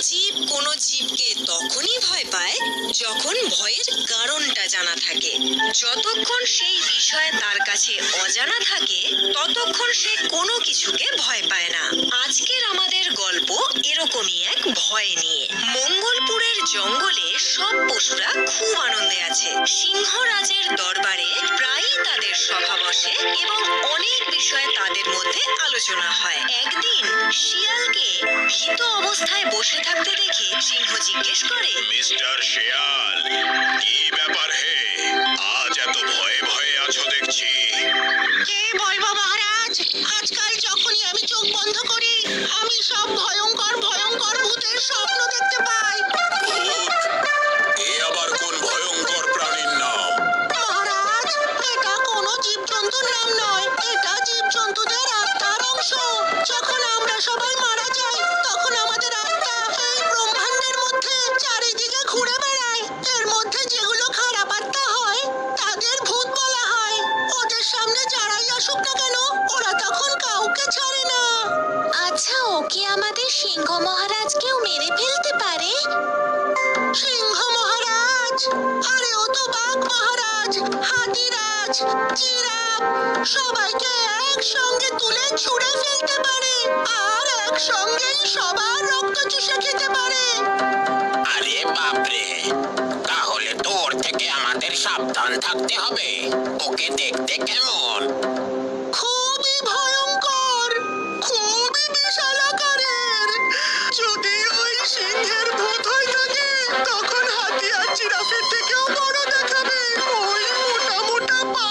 জীব কোনো জীবকে তখনই ভয় পায় যখন ভয়ের কারণটা জানা থাকে। যতক্ষণ সেই বিষয় তার কাছে অজানা থাকে ততক্ষণ সে কোনো কিছুকে ভয় পায় না। আজকের আমাদের গল্প এরকমই এক ভয় নিয়ে। মঙ্গলপুরের জঙ্গলে সব পশুরা খুব আনন্দে আছে। সিংহরাজের দরবারে প্রায়ই তাদের সভা বসে এবং অনেক বিষয়ে তাদের মধ্যে আলোচনা হয়। একদিন শিয়ালকে ভীত অবস্থায় বসে থাকতে দেখে সিংহ জিজ্ঞেস করে, মিস্টার শিয়াল, কি ব্যাপার হে? আজ এত ভয়ে ভয়ে আছো দেখছি। কে বলবো মহারাজ, আজকাল যখনই আমি চোখ বন্ধ করি আমি সব ভয়ঙ্কর ভয়ঙ্কর ভূতের স্বপ্ন দেখতে পাই। ভূত? এ আবার কোন ভয়ঙ্কর প্রাণীর নাম? মহারাজ, এটা কোনো জীবজন্তুর নাম নয়, এটা জীবজন্তুদের আত্মার অংশ। যখন আমরা সবাই মারা যাই তখন আমাদের আত্মা এই ব্রহ্মাণ্ডের মধ্যে চারিদিকে ঘুরে বেড়ায়। এর মধ্যে যেগুলো খারাপ আত্মা হয় তাদের ভূত বলা হয়। ওদের সামনে যারাই আসুক না কেন ওরা তখন কাউকে ছাড়ে না। আচ্ছা, ওকে আমাদের সিংহ মহারাজকেও মেরে ফেলতে পারে? সিংহ মহারাজ? আরে ও তো বাঘ মহারাজ, হাতিরাজ, জিরাফ সবাইকে একসঙ্গে তুলে ছুঁড়ে ফেলতে পারে আর একসঙ্গেই সবার রক্ত চুষে খেতে পারে। আরে বাপরে, তাহলে তো ওর থেকে আমাদের সাবধান থাকতে হবে। ওকে দেখতে কেমন? খুবই ভয়ঙ্কর, খুবই বিশাল আকারের। যদি ওই সিংহের ভূত হয়ে থাকে তখন হাতি আর জিরাফের থেকেও বড় দেখাবে। ওই মোটা মোটা পা,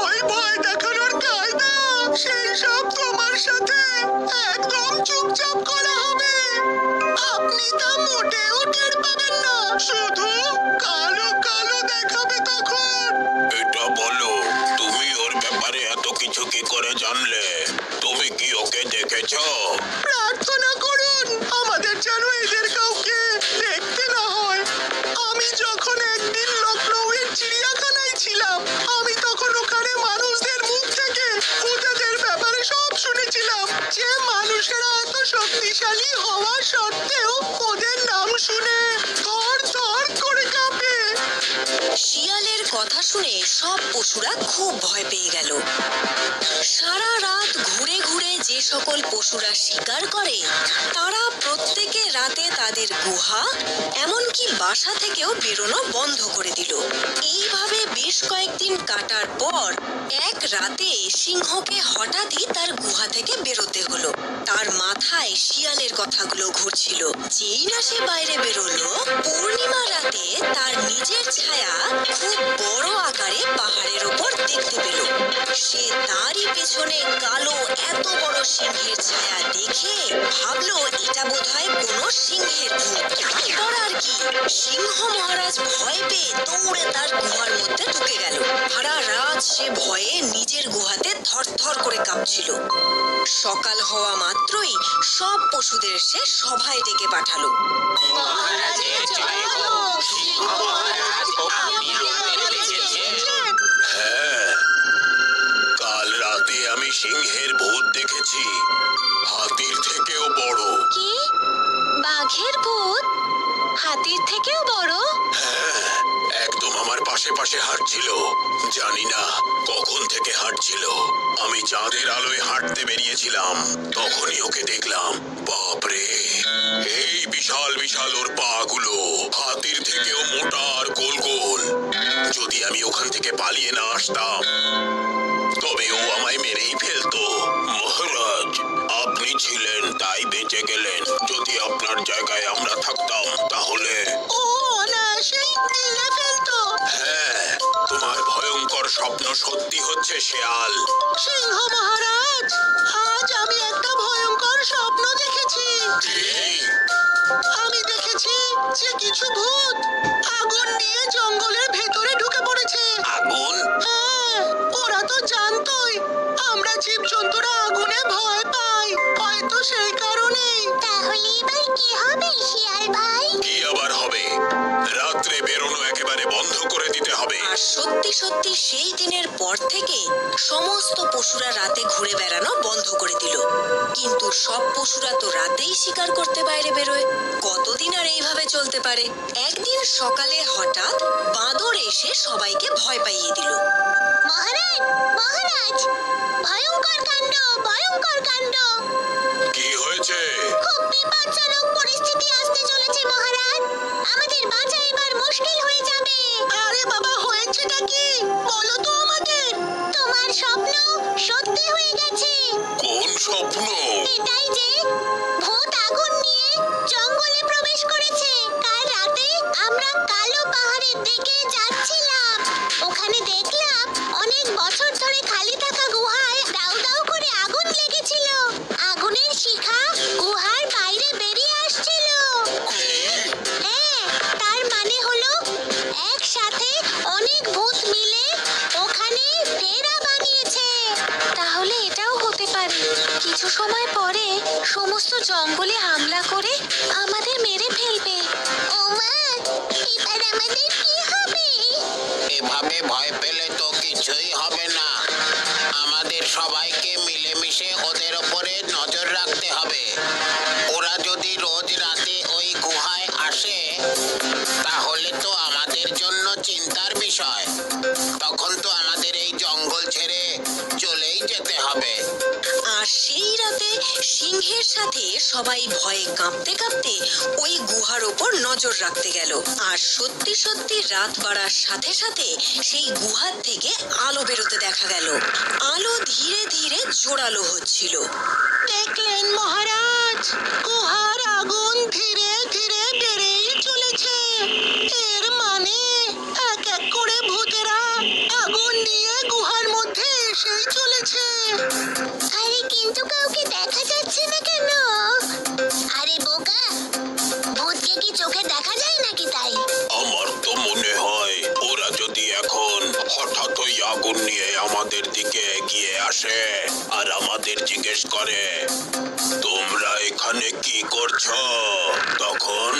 ওই ভয় দেখানোর কায়দা, সেই সব তোমার সাথে একদম চুপচাপ করা হবে। আপনি তা মোটেও টের পাবেন না, শুধু কালো কালো দেখাবে তখন। এটা বলো, তুমি ওর ব্যাপারে এত কিছু কি করে জানলে? তুমি কি ওকে দেখেছো? প্রার্থনা করুন আমাদের যেন এদের কাউকে দেখতে না হয়। আমি যখন একদিন লখনৌয়ের চিড়িয়াখানায় ছিলাম আমি তখন ওখানে মানুষদের মুখ থেকে ভূতেদের ব্যাপারে সব শুনেছিলাম। যে মানুষেরা এত শক্তিশালী হওয়া সত্ত্বেও ওদের নাম শুনে ধর ধর করে কাঁপে। শিয়ালের কথা শুনে সব পশুরা খুব ভয় পেয়ে গেল। সারা রাত ঘুরে ঘুরে যে সকল পশুরা শিকার করে তারা প্রত্যেকে রাতে তাদের গুহা এমনকি বাসা থেকেও বেরোনো বন্ধ করে দিল। এইভাবে বেশ কয়েকদিন কাটার পর এক রাতে সিংহকে হঠাৎই তার গুহা থেকে বেরোতে হলো। তার মাথায় শিয়ালের কথাগুলো ঘুরছিল। যেই না সে বাইরে বেরোলো, পূর্ণিমা রাতে তার নিজের ছায়া খুব বড় আকারে পাহাড়ের ওপর দেখতে পেল। সে তারই পেছনে কালো এত বড় সিংহের ছায়া দেখে ভাবলো এটা বোধহয় কোনো সিংহের ভূত। এরপর আর কি, সিংহ মহারাজ ভয় পেয়ে দৌড়ে তার গুহার মধ্যে ঢুকে গেল। সারা রাত সে ভয়ে নিজের গুহাতে থরথর করে কাঁপছিল। সকাল হওয়া মাত্রই সব পশুদের সে সভায় ডেকে পাঠালো। মহারাজের জয় হোক, সিংহ মহারাজ, আপনি আমাদের ডেকেছেন। হ্যাঁ, কাল রাতে আমি সিংহের ভূত দেখেছি, হাতির থেকেও বড়। কি? বাঘের ভূত হাতির থেকেও বড়? হ্যাঁ, একদম আমার পাশে পাশে হাঁটছিল। জানি না কখন থেকে হাঁটছিল। আমি চাঁদের আলোয় হাঁটতে বেরিয়েছিলাম, তখনই ওকে দেখলাম। বাপরে, এই বিশাল বিশাল ওর পা গুলো, হাতির থেকেও মোটা আর গোল গোল। যদি আমি ওখান থেকে পালিয়ে না আসতাম তবে ও আমায় মেরেই ফেলতো। মহারাজ, আপনি ছিলেন তাই বেঁচে গেলেন। যদি আপনার জায়গায় আমরা থাকতাম তাহলে। ও অনায়াসেই গিলে ফেলতো। হ্যাঁ, তোমার ভয়ঙ্কর স্বপ্ন সত্যি হচ্ছে শিয়াল। সিংহ মহারাজ, আজ আমি একটা ভয়ঙ্কর স্বপ্ন দেখেছি। আমি দেখেছি যে কিছু ভূত আগুন নিয়ে জঙ্গলের ভেতরে ঢুকে পড়েছে। আগুন? হ্যাঁ, ওরা তো জানতোই আমরা জীবজন্তুরা আগুনে ভয় পাই, হয়তো সেই কারণেই। তাহলে এবার কি হবে শিয়াল ভাই? কি আবার হবে? রাত্রে বেরোনো একেবারে বন্ধ করে দিতে হবে। আর সত্যি সত্যি সেই দিনের পর থেকে সমস্ত পশুরা রাতে ঘুরে বেড়ানো বন্ধ করে দিল। কিন্তু সব পশুরা তো রাতেই শিকার করতে বাইরে বেরোয়। চলতে পারে। একদিন সকালে হঠাৎ বাঁদর এসে সবাইকে ভয় পাইয়ে দিল। মহারাজ, মহারাজ, ভয়ঙ্কর কাণ্ড, ভয়ঙ্কর কাণ্ড! কি হয়েছে? খুব বিপজ্জনক পরিস্থিতি আসতে চলেছে মহারাজ। আমাদের বাঁচা এবার মুশকিল হয়ে যাবে। আরে বাবা, হয়েছেটা কি? বলো তো আমাদের। তোমার স্বপ্ন সত্যি হয়ে গেছে। কোন স্বপ্ন? এটাই যে ভূত আগুন নিয়ে জঙ্গলে প্রবেশ করেছে। কাল রাতে আমরা কালো পাহাড়ের দিকে যাচ্ছিলাম। ওখানে দেখলাম অনেক বছর ধরে খালি থাকা গুহায় দাউ দাউ করে আগুন লেগেছিল। আগুনের শিখা গুহার বাইরে বেরিয়ে আসছিল। হ্যাঁ, তার মানে হলো একসাথে অনেক ভূত মিলে ওখানে ডেরা বানিয়েছে। তাহলে এটাও হতে পারে কিছু সময় পরে সমস্ত জঙ্গলে হামলা করে আমাদের মেরে ফেলবে। ওমা, এবার আমাদের কি হবে? এভাবে ভয় পেলে তো কিছুই হবে না। আমাদের সবাইকে মিলেমিশে ওদের ওপরে নজর রাখতে হবে। ওরা যদি রোজ রাতে ওই গুহায় আসে তাহলে তো আমাদের জন্য চিন্তার বিষয়। তখন তো আমাদের এই জঙ্গল ছেড়ে চলেই যেতে হবে। আর সেই রাতে সিংহের সাথে সবাই ভয়ে কাঁপতে কাঁপতে ওই গুহার ওপর নজর রাখতে গেল। আর সত্যি সত্যি রাত বাড়ার সাথে সাথে সেই গুহার থেকে আলো বেরোতে দেখা গেল। আলো ধীরে ধীরে জোরালো হচ্ছিল। দেখলেন মহারাজ, গুহার আগুন ধীরে ধীরে বেড়েই চলেছে। এর মানে এক এক করে ভূতেরা আগুন নিয়ে গুহার মধ্যে এসেই চলেছে। আরে কিন্তু কাউকে দেখা যাচ্ছে না কেন? আরে বোকা, ভূতকে কি চোখে দেখা যায় নাকি তাই? আমার তো মনে হয় ওরা যদি এখন হঠাৎ ওই আগুন নিয়ে আমাদের দিকে এগিয়ে আসে আর আমাদের জিজ্ঞেস করে তোমরা এখানে কি করছো, তখন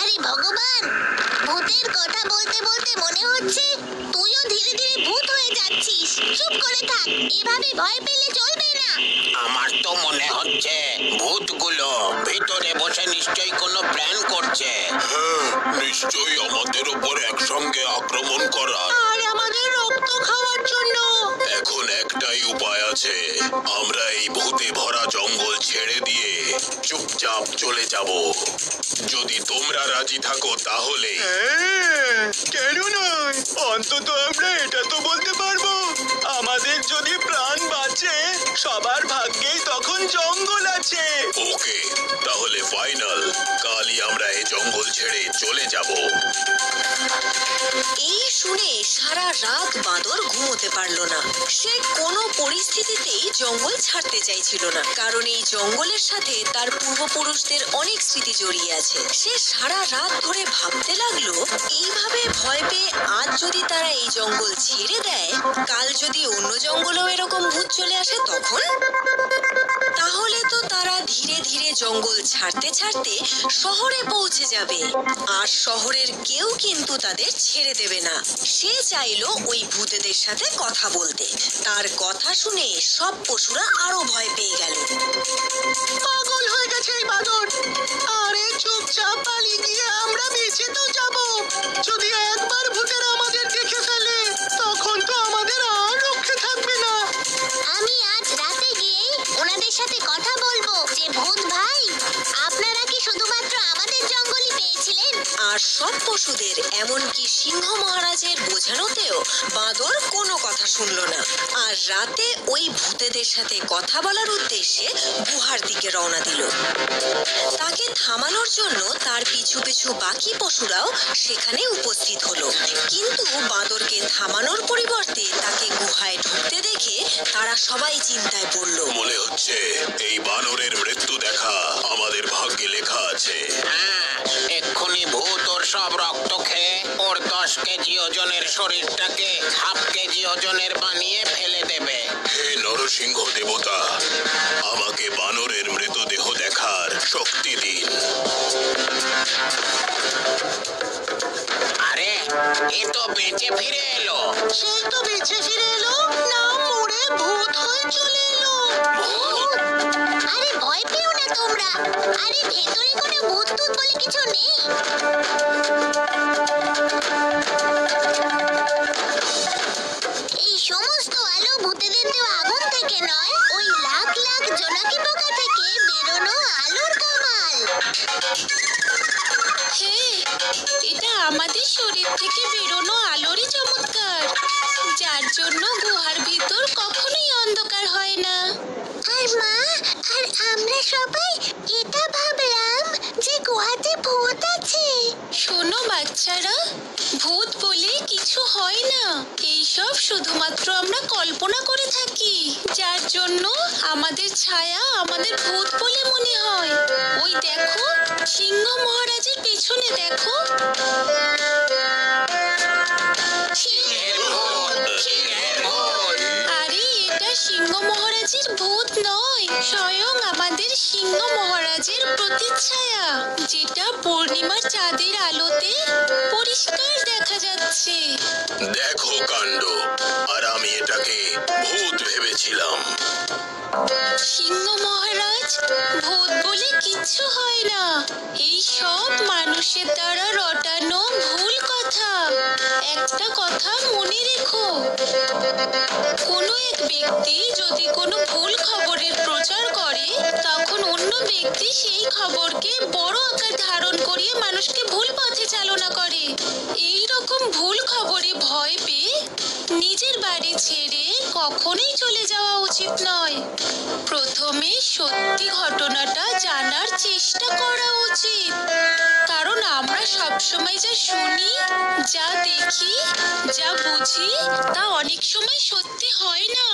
আরে ভগবান, ভূতের কথা বলতে বলতে মনে হচ্ছে তুইও ধীরে ধীরে ভূত হয়ে যাচ্ছিস। চুপ করে থাক, এভাবে ভয় পেলে চলবে না। আমার তো মনে হচ্ছে ভূতগুলো ভিতরে বসে নিশ্চয়ই কোনো প্ল্যান করছে। হ্যাঁ, নিশ্চয়ই আমাদের উপর একসঙ্গে আক্রমণ করার। আর আমাদের রক্ত খাওয়ার জন্য। এখন একটাই উপায় আছে, আমরা এই ভূতে ভরা জঙ্গল ছেড়ে দিয়ে চুপচাপ চলে যাব। যদি তোমরা রাজি থাকো তাহলে। কেন নয়? অন্তত আমরা এটা তো বলতে পারবো আমাদের যদি প্রাণ বাঁচে সবার ভাগ্যেই তখন জঙ্গল আছে। ওকে, তাহলে ফাইনাল, কালই আমরা এই জঙ্গল ছেড়ে চলে যাব। এই শুনে সারা রাত বাঁদর ঘুমোতে পারল না। সে কোনো পরিস্থিতিতেই জঙ্গল ছাড়তে চাইছিল না, কারণ এই জঙ্গলের সাথে তার পূর্বপুরুষদের অনেক স্মৃতি জড়িয়ে আছে। সে সারা রাত ধরে ভাবতে লাগলো, এইভাবে ভয় পেয়ে আজ যদি তারা এই জঙ্গল ছেড়ে দেয়, কাল যদি অন্য জঙ্গলেও এরকম ভূত চলে আসে তখন? তাহলে তো তারা ধীরে ধীরে জঙ্গল ছাড়তে ছাড়তে শহরে পৌঁছে যাবে, আর শহরের কেউ কিন্তু তাদের ছেড়ে দেবে না। সে চাইলো ওই ভূতেদের সাথে কথা বলতে। তার কথা শুনে সব পশুরা আরো ভয় পেয়ে গেল। পাগল হয়ে গেছে এই বাদর। আরে চুপচাপ পালিয়ে গিয়ে আমরা বেঁচে তো যাব। যদি একবার ভূতেরা আমাদের দেখে ফেলে তখন তো আমাদের আর রক্ষে থাকবে না। আমি আজ রাতে গিয়ে ওনাদের সাথে কথা বলবো যে ভূত ভাই, আপনারা কি শুধুমাত্র আমাদের জঙ্গলই পেয়েছিলেন? আর সব পশুদের, এমনকি সিংহ মহারাজের বোঝানোতেও বাঁদর কোনো কথা শুনল না। আর রাতে ওই ভূতেদের সাথে কথা বলার উদ্দেশ্যে গুহার দিকে রওনা দিল। তাকে থামানোর জন্য তার পিছু পিছু বাকি পশুরাও সেখানে উপস্থিত হলো। কিন্তু বাঁদরকে থামানোর পরিবর্তে তাকে গুহায় ঢুকতে দেখে তারা সবাই চিন্তায় পড়ল। মনে হচ্ছে এই বানরের মৃত্যু দেখা আমাদের ভাগ্যে লেখা আছে। হ্যাঁ, এক্ষুনি ভূত ওর সব রক্ত খেয়ে ওর 10 কেজি ওজনের শরীরটাকে হাফ কেজি ওজনের বানিয়ে ফেলে দেবে। হে নরসিংহ দেবতা, আমাকে বানরের মৃতদেহ দেখার শক্তি দিন। আরে, এ তো বেঁচে ফিরে এলো। সেই তো বেঁচে ফিরে এলো, না মরে ভূত হয়ে চলে এলো। আরে ভয় পেও না তোমরা। ওরা। আরে ভেতরে কোনো ভূত টুত বলে কিছু নেই। এই সমস্ত আলো ভূতেদের দেওয়া আগুন থেকে নয়, ওই লাখ লাখ জোনাকি পোকা থেকে বেরোনো আলোর কামাল। হ্যাঁ, এটা আমাদের শরীর থেকে বেরোনো আলোরই চমৎকার, যার জন্য গুহার ভিতর কখনোই অন্ধকার হয় না। আর মা আর আমরা সবাই এটা ভাবলাম যে গুহাতে ভূত আছে। শোনো বাচ্চারা, ভূত বলে কিছু হয় না। এইসব শুধুমাত্র আমরা কল্পনা করে থাকি, যার জন্য আমাদের ছায়া আমাদের ভূত বলে মনে হয়। ওই দেখো, সিংহ মহারাজের পেছনে দেখো। আরে এটা সিংহ মহারাজের ভূত নয়, স্বয়ং আমাদের সিংহ মহারাজের প্রতিচ্ছায়া, যেটা পূর্ণিমার চাঁদের আলোতে পরিষ্কার দেখা যাচ্ছে। দেখো কাণ্ড, আর আমি এটাকে ভূত ভেবেছিলাম। সিংহ মহারাজ, ভূত বলে কিচ্ছু হয় না। এই সব মানুষের দ্বারা রটানো ভুল কথা। একটা কথা মনে রেখো, কোনো এক ব্যক্তি যদি কোনো ভুল খবরের প্রচার করে, তখন অন্য ব্যক্তি সেই খবরকে বড় আকার ধারণ করিয়ে মানুষকে ভুল পথে চালনা করে। এই রকম ভুল খবরে ভয় পেয়ে নিজের বাড়ি ছেড়ে কখনোই চলে যাওয়া উচিত নয়। প্রথমে সত্যি ঘটনাটা জানার চেষ্টা করা উচিত, কারণ আমরা সবসময় যা শুনি, যা দেখি, যা বুঝি, তা অনেক সময় সত্যি হয় না।